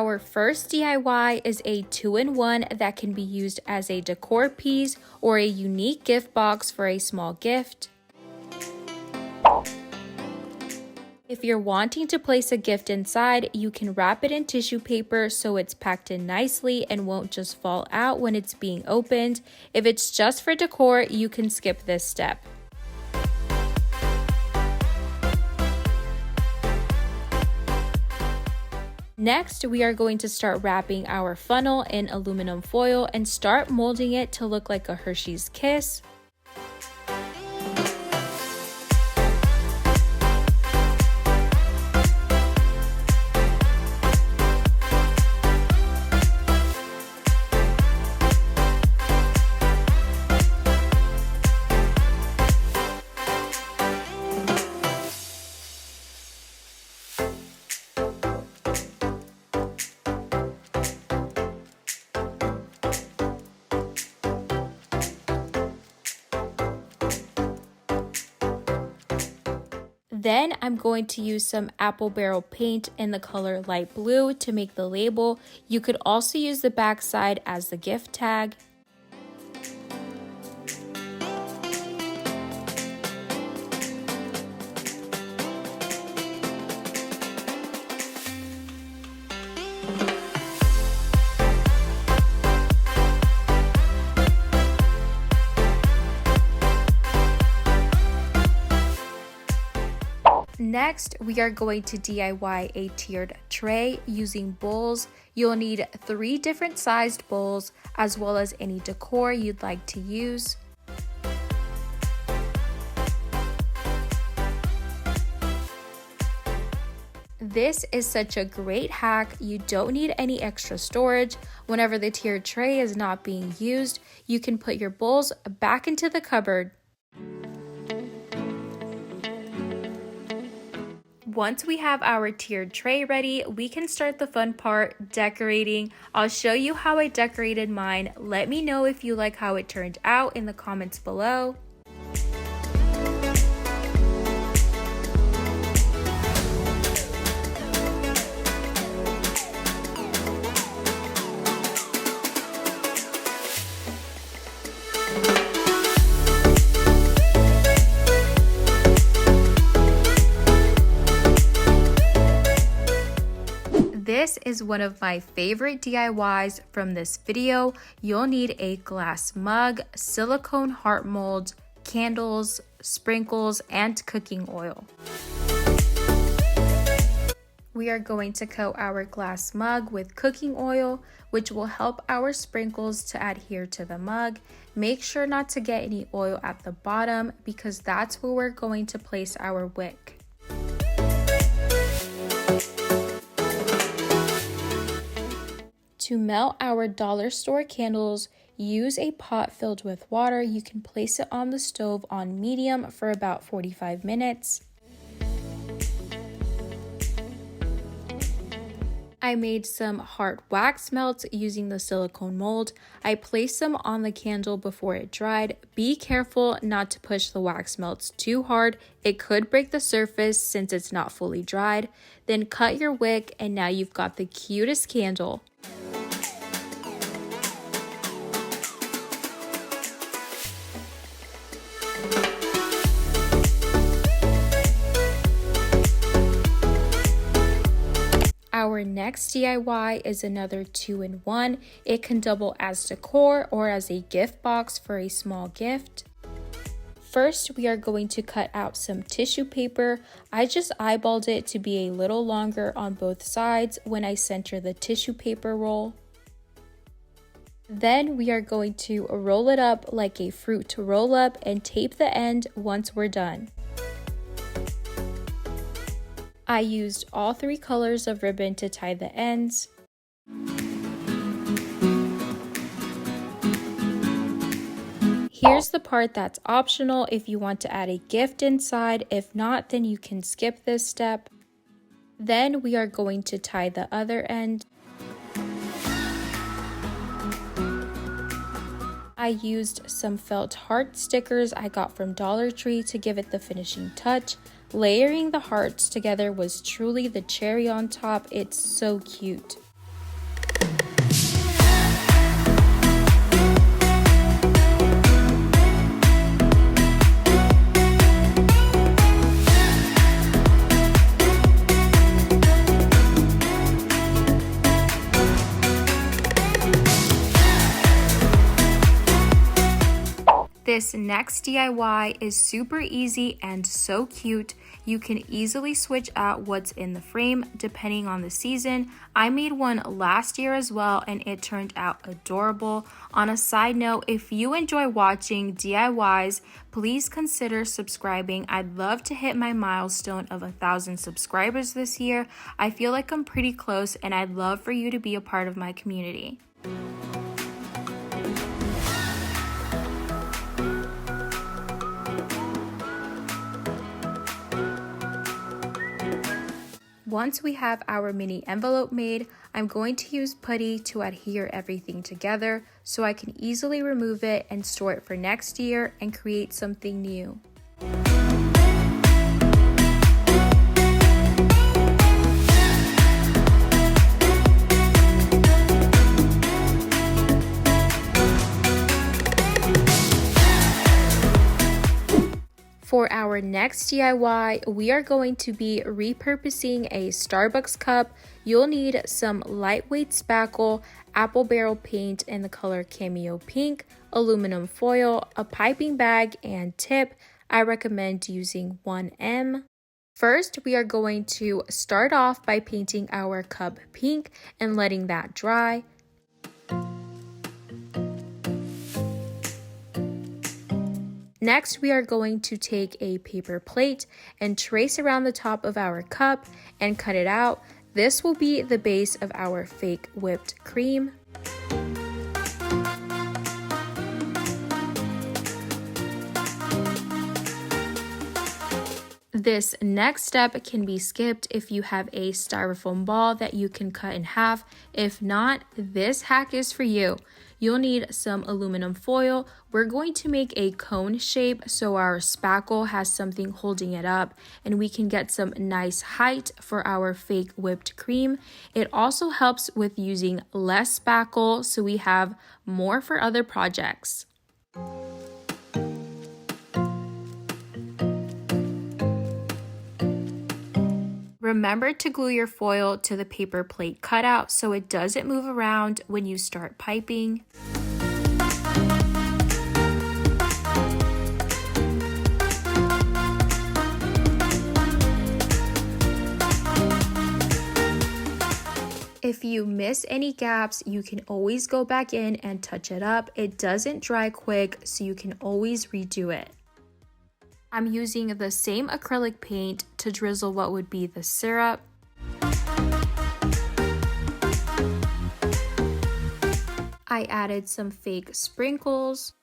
Our first DIY is a 2-in-1 that can be used as a decor piece or a unique gift box for a small gift. If you're wanting to place a gift inside, you can wrap it in tissue paper so it's packed in nicely and won't just fall out when it's being opened. If it's just for decor, you can skip this step. Next, we are going to start wrapping our funnel in aluminum foil and start molding it to look like a Hershey's Kiss. Then I'm going to use some apple barrel paint in the color light blue to make the label. You could also use the back side as the gift tag. Next, we are going to DIY a tiered tray using bowls. You'll need 3 different sized bowls as well as any decor you'd like to use. This is such a great hack. You don't need any extra storage. Whenever the tiered tray is not being used, you can put your bowls back into the cupboard. Once we have our tiered tray ready, we can start the fun part, decorating. I'll show you how I decorated mine. Let me know if you like how it turned out in the comments below. This is one of my favorite DIYs from this video. You'll need a glass mug, silicone heart mold, candles, sprinkles, and cooking oil. We are going to coat our glass mug with cooking oil, which will help our sprinkles to adhere to the mug. Make sure not to get any oil at the bottom because that's where we're going to place our wick. To melt our dollar store candles, use a pot filled with water. You can place it on the stove on medium for about 45 minutes. I made some heart wax melts using the silicone mold. I placed them on the candle before it dried. Be careful not to push the wax melts too hard. It could break the surface since it's not fully dried. Then cut your wick and now you've got the cutest candle. Our next DIY is another 2-in-1. It can double as decor or as a gift box for a small gift. First, we are going to cut out some tissue paper. I just eyeballed it to be a little longer on both sides when I center the tissue paper roll. Then we are going to roll it up like a fruit roll up and tape the end once we're done. I used all 3 colors of ribbon to tie the ends. Here's the part that's optional if you want to add a gift inside. If not, then you can skip this step. Then we are going to tie the other end. I used some felt heart stickers I got from Dollar Tree to give it the finishing touch. Layering the hearts together was truly the cherry on top. It's so cute. This next DIY is super easy and so cute. You can easily switch out what's in the frame depending on the season. I made one last year as well and it turned out adorable. On a side note, if you enjoy watching DIYs, please consider subscribing. I'd love to hit my milestone of 1,000 subscribers this year. I feel like I'm pretty close and I'd love for you to be a part of my community. Once we have our mini envelope made, I'm going to use putty to adhere everything together so I can easily remove it and store it for next year and create something new. For our next DIY, we are going to be repurposing a Starbucks cup. You'll need some lightweight spackle, apple barrel paint in the color Cameo Pink, aluminum foil, a piping bag, and tip. I recommend using 1M. First, we are going to start off by painting our cup pink and letting that dry. Next, we are going to take a paper plate and trace around the top of our cup and cut it out. This will be the base of our fake whipped cream. This next step can be skipped if you have a styrofoam ball that you can cut in half. If not, this hack is for you. You'll need some aluminum foil. We're going to make a cone shape so our spackle has something holding it up and we can get some nice height for our fake whipped cream. It also helps with using less spackle so we have more for other projects. Remember to glue your foil to the paper plate cutout so it doesn't move around when you start piping. If you miss any gaps, you can always go back in and touch it up. It doesn't dry quick, so you can always redo it. I'm using the same acrylic paint to drizzle what would be the syrup. I added some fake sprinkles.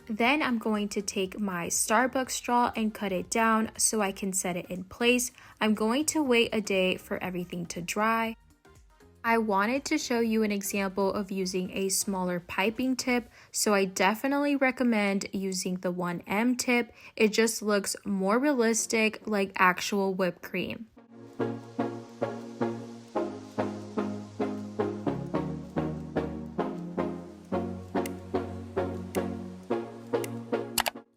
Then I'm going to take my Starbucks straw and cut it down so I can set it in place. I'm going to wait a day for everything to dry. I wanted to show you an example of using a smaller piping tip, so I definitely recommend using the 1M tip. It just looks more realistic, like actual whipped cream.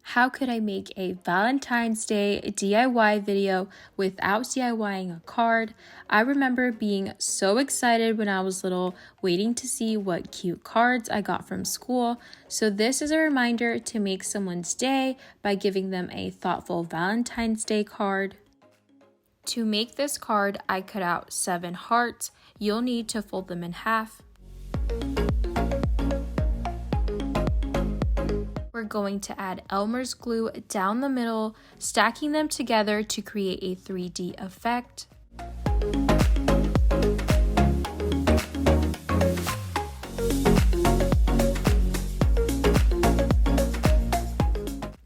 How could I make a Valentine's Day DIY video without DIYing a card? I remember being so excited when I was little, waiting to see what cute cards I got from school. So this is a reminder to make someone's day by giving them a thoughtful Valentine's Day card. To make this card, I cut out 7 hearts. You'll need to fold them in half. We're going to add Elmer's glue down the middle, stacking them together to create a 3D effect.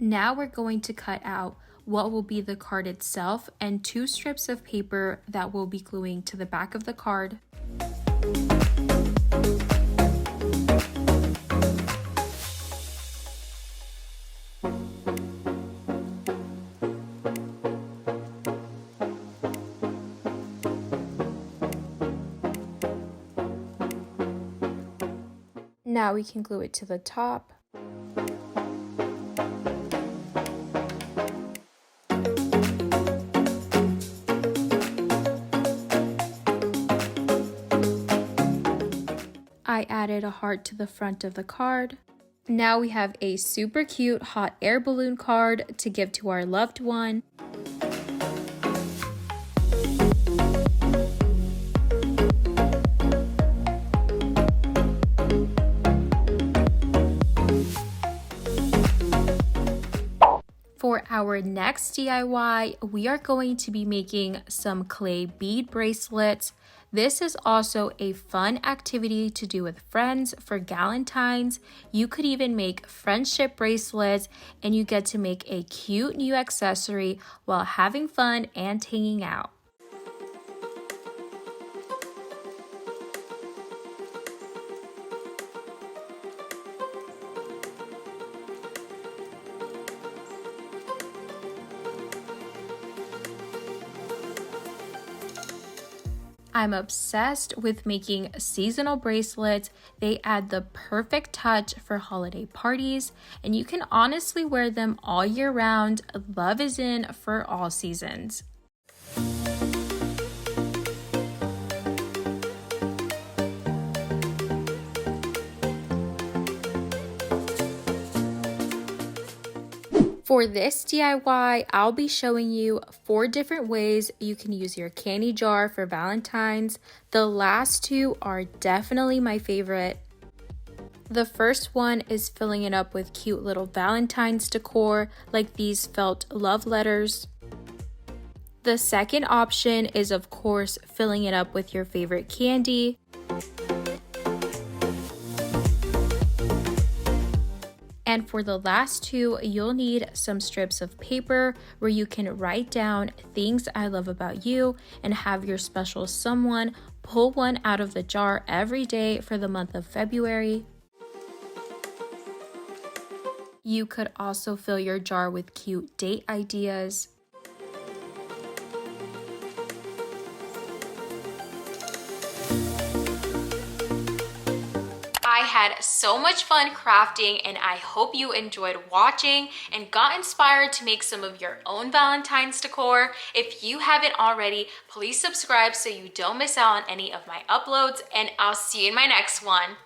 Now we're going to cut out what will be the card itself and 2 strips of paper that we'll be gluing to the back of the card. Now we can glue it to the top. I added a heart to the front of the card. Now we have a super cute hot air balloon card to give to our loved one. For our next DIY, we are going to be making some clay bead bracelets. This is also a fun activity to do with friends for Valentines. You could even make friendship bracelets, and you get to make a cute new accessory while having fun and hanging out. I'm obsessed with making seasonal bracelets. They add the perfect touch for holiday parties, and you can honestly wear them all year round. Love is in for all seasons. For this DIY, I'll be showing you 4 different ways you can use your candy jar for Valentine's. The last 2 are definitely my favorite. The first one is filling it up with cute little Valentine's decor, like these felt love letters. The second option is, of course, filling it up with your favorite candy. And for the last 2, you'll need some strips of paper where you can write down things I love about you and have your special someone pull one out of the jar every day for the month of February. You could also fill your jar with cute date ideas. I had so much fun crafting, and I hope you enjoyed watching and got inspired to make some of your own Valentine's decor. If you haven't already, please subscribe so you don't miss out on any of my uploads, and I'll see you in my next one.